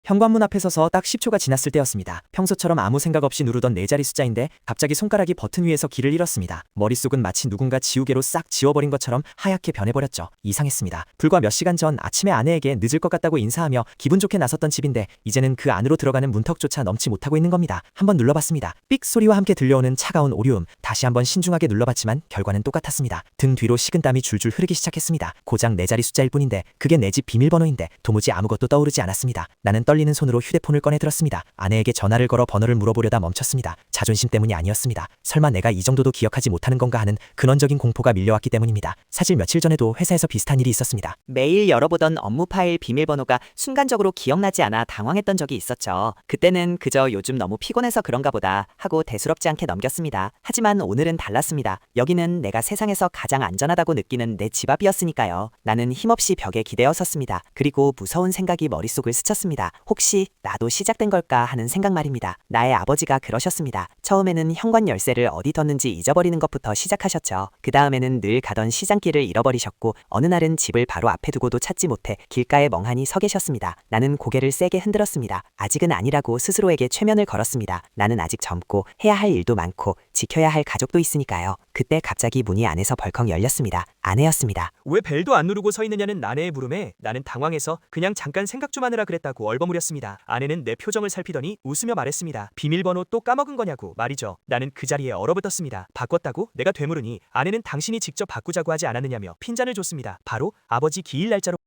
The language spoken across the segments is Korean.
현관문 앞에 서서 딱 10초가 지났을 때였습니다. 평소처럼 아무 생각 없이 누르던 4자리 숫자인데 갑자기 손가락이 버튼 위에서 길을 잃었습니다. 머릿속은 마치 누군가 지우개로 싹 지워버린 것처럼 하얗게 변해버렸죠. 이상했습니다. 불과 몇 시간 전 아침에 아내에게 늦을 것 같다고 인사하며 기분 좋게 나섰던 집인데 이제는 그 안으로 들어가는 문턱조차 넘지 못하고 있는 겁니다. 한번 눌러봤습니다. 삑 소리와 함께 들려오는 차가운 오류음. 다시 한번 신중하게 눌러봤지만 결과는 똑같았습니다. 등 뒤로 식은땀이 줄줄 흐르기 시작했습니다. 고작 4자리 숫자일 뿐인데 그게 내 집 비밀번호인데 도무지 아무것도 떠오르지 않았습니다. 나는 떨리는 손으로 휴대폰을 꺼내 들었습니다. 아내에게 전화를 걸어 번호를 물어보려다 멈췄습니다. 자존심 때문이 아니었습니다. 설마 내가 이 정도도 기억하지 못하는 건가 하는 근원적인 공포가 밀려왔기 때문입니다. 사실 며칠 전에도 회사에서 비슷한 일이 있었습니다. 매일 열어보던 업무 파일 비밀번호가 순간적으로 기억나지 않아 당황했던 적이 있었죠. 그때는 그저 요즘 너무 피곤해서 그런가 보다 하고 대수롭지 않게 넘겼습니다. 하지만 오늘은 달랐습니다. 여기는 내가 세상에서 가장 안전하다고 느끼는 내 집 앞이었으니까요. 나는 힘없이 벽에 기대어 섰습니다. 그리고 무서운 생각이 머릿속을 스쳤습니다. 혹시 나도 시작된 걸까 하는 생각 말입니다. 나의 아버지가 그러셨습니다. 처음에는 현관 열쇠를 어디 뒀는지 잊어버리는 것부터 시작하셨죠. 그 다음에는 늘 가던 시장길을 잃어버리셨고 어느 날은 집을 바로 앞에 두고도 찾지 못해 길가에 멍하니 서 계셨습니다. 나는 고개를 세게 흔들었습니다. 아직은 아니라고 스스로에게 최면을 걸었습니다. 나는 아직 젊고 해야 할 일도 많고 지켜야 할 가족도 있으니까요. 그때 갑자기 문이 안에서 벌컥 열렸습니다. 아내였습니다. 왜 벨도 안 누르고 서 있느냐는 아내의 물음에 나는 당황해서 그냥 잠깐 생각 좀 하느라 그랬다고 얼버무렸습니다. 아내는 내 표정을 살피더니 웃으며 말했습니다. 비밀번호 또 까먹은 거냐고 말이죠. 나는 그 자리에 얼어붙었습니다. 바꿨다고? 내가 되물으니 아내는 당신이 직접 바꾸자고 하지 않았느냐며 핀잔을 줬습니다. 바로 아버지 기일 날짜로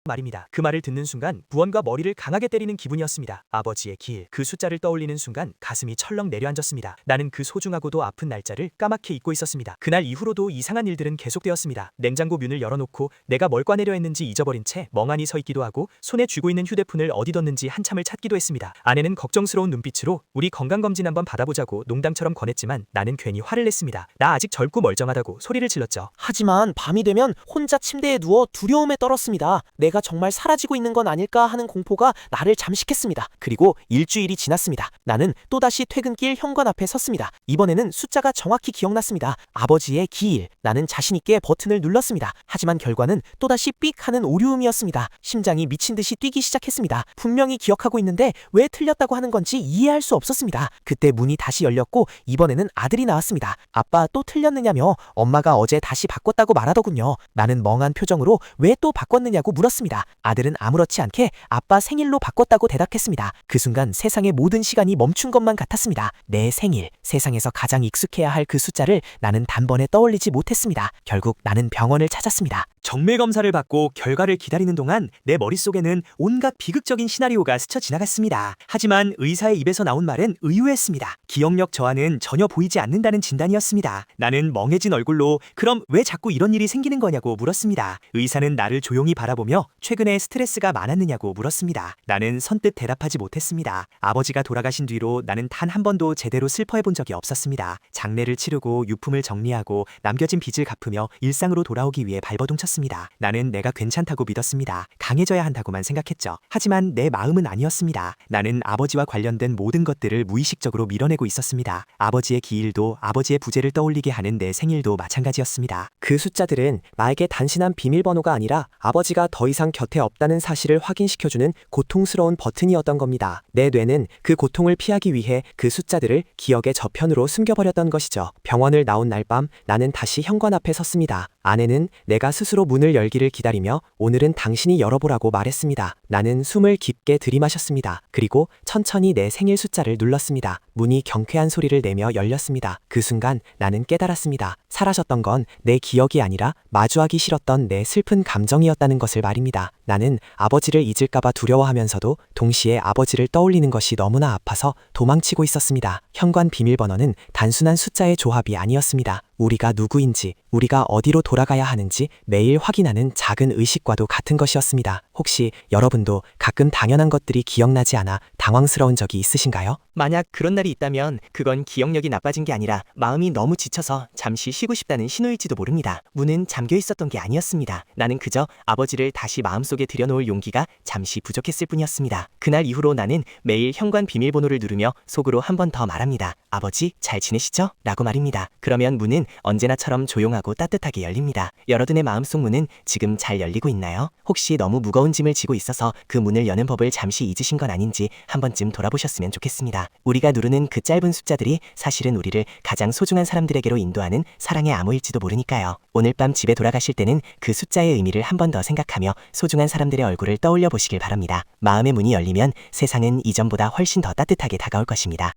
말입니다. 그 말을 듣는 순간 무언가 머리를 강하게 때리는 기분이었습니다. 아버지의 기일, 그 숫자를 떠올리는 순간 가슴이 철렁 내려앉았습니다. 나는 그 소중하고도 아픈 날짜를 까맣게 잊고 있었습니다. 그날 이후로도 이상한 일들은 계속되었습니다. 냉장고 문을 열어놓고 내가 뭘 꺼내려 했는지 잊어버린 채 멍하니 서 있기도 하고 손에 쥐고 있는 휴대폰을 어디 뒀는지 한참을 찾기도 했습니다. 아내는 걱정스러운 눈빛으로 우리 건강검진 한번 받아보자고 농담처럼 권했지만 나는 괜히 화를 냈습니다. 나 아직 젊고 멀쩡하다고 소리를 질렀죠. 하지만 밤이 되면 혼자 침대에 누워 두려움에 떨었습니다. 내가 정말 사라지고 있는 건 아닐까 하는 공포가 나를 잠식했습니다. 그리고 일주일이 지났습니다. 나는 또다시 퇴근길 현관 앞에 섰습니다. 이번에는 숫자가 정확히 기억났습니다. 아버지의 기일. 나는 자신있게 버튼을 눌렀습니다. 하지만 결과는 또다시 삑 하는 오류음이었습니다. 심장이 미친 듯이 뛰기 시작했습니다. 분명히 기억하고 있는데 왜 틀렸다고 하는 건지 이해할 수 없었습니다. 그때 문이 다시 열렸고 이번에는 아들이 나왔습니다. 아빠 또 틀렸느냐며 엄마가 어제 다시 바꿨다고 말하더군요. 나는 멍한 표정으로 왜 또 바꿨느냐고 물었습니다. 아들은 아무렇지 않게 아빠 생일로 바꿨다고 대답했습니다. 그 순간 세상의 모든 시간이 멈춘 것만 같았습니다. 내 생일, 세상에서 가장 익숙해야 할 그 숫자를 나는 단번에 떠올리지 못했습니다. 결국 나는 병원을 찾았습니다. 정밀 검사를 받고 결과를 기다리는 동안 내 머릿속에는 온갖 비극적인 시나리오가 스쳐 지나갔습니다. 하지만 의사의 입에서 나온 말은 의외였습니다. 기억력 저하는 전혀 보이지 않는다는 진단이었습니다. 나는 멍해진 얼굴로 그럼 왜 자꾸 이런 일이 생기는 거냐고 물었습니다. 의사는 나를 조용히 바라보며 최근에 스트레스가 많았느냐고 물었습니다. 나는 선뜻 대답하지 못했습니다. 아버지가 돌아가신 뒤로 나는 단 한 번도 제대로 슬퍼해 본 적이 없었습니다. 장례를 치르고 유품을 정리하고 남겨진 빚을 갚으며 일상으로 돌아오기 위해 발버둥쳤습니다. 나는 내가 괜찮다고 믿었습니다. 강해져야 한다고만 생각했죠. 하지만 내 마음은 아니었습니다. 나는 아버지와 관련된 모든 것들을 무의식적으로 밀어내고 있었습니다. 아버지의 기일도 아버지의 부재를 떠올리게 하는 내 생일도 마찬가지였습니다. 그 숫자들은 나에게 단순한 비밀번호가 아니라 아버지가 더 이상 곁에 없다는 사실을 확인시켜주는 고통스러운 버튼이었던 겁니다. 내 뇌는 그 고통을 피하기 위해 그 숫자들을 기억의 저편으로 숨겨버렸던 것이죠. 병원을 나온 날 밤 나는 다시 현관 앞에 섰습니다. 아내는 내가 스스로 문을 열기를 기다리며 오늘은 당신이 열어보라고 말했습니다. 나는 숨을 깊게 들이마셨습니다. 그리고 천천히 내 생일 숫자를 눌렀습니다. 문이 경쾌한 소리를 내며 열렸습니다. 그 순간 나는 깨달았습니다. 사라졌던 건 내 기억이 아니라 마주하기 싫었던 내 슬픈 감정이었다는 것을 말입니다. 나는 아버지를 잊을까봐 두려워하면서도 동시에 아버지를 떠올리는 것이 너무나 아파서 도망치고 있었습니다. 현관 비밀번호는 단순한 숫자의 조합이 아니었습니다. 우리가 누구인지, 우리가 어디로 돌아가야 하는지 매일 확인하는 작은 의식과도 같은 것이었습니다. 혹시 여러분도 가끔 당연한 것들이 기억나지 않아 당황스러운 적이 있으신가요? 만약 그런 날이 있다면 그건 기억력이 나빠진 게 아니라 마음이 너무 지쳐서 잠시 쉬고 싶다는 신호일지도 모릅니다. 문은 잠겨 있었던 게 아니었습니다. 나는 그저 아버지를 다시 마음속에 들여놓을 용기가 잠시 부족했을 뿐이었습니다. 그날 이후로 나는 매일 현관 비밀번호를 누르며 속으로 한 번 더 말합니다. 아버지 잘 지내시죠? 라고 말입니다. 그러면 문은 언제나처럼 조용하고 따뜻하게 열립니다. 여러분의 마음속 문은 지금 잘 열리고 있나요? 혹시 너무 무거운 짐을 지고 있어서 그 문을 여는 법을 잠시 잊으신 건 아닌지 한 번쯤 돌아보셨으면 좋겠습니다. 우리가 누르는 그 짧은 숫자들이 사실은 우리를 가장 소중한 사람들에게로 인도하는 사랑의 암호일지도 모르니까요. 오늘 밤 집에 돌아가실 때는 그 숫자의 의미를 한 번 더 생각하며 소중한 사람들의 얼굴을 떠올려 보시길 바랍니다. 마음의 문이 열리면 세상은 이전보다 훨씬 더 따뜻하게 다가올 것입니다.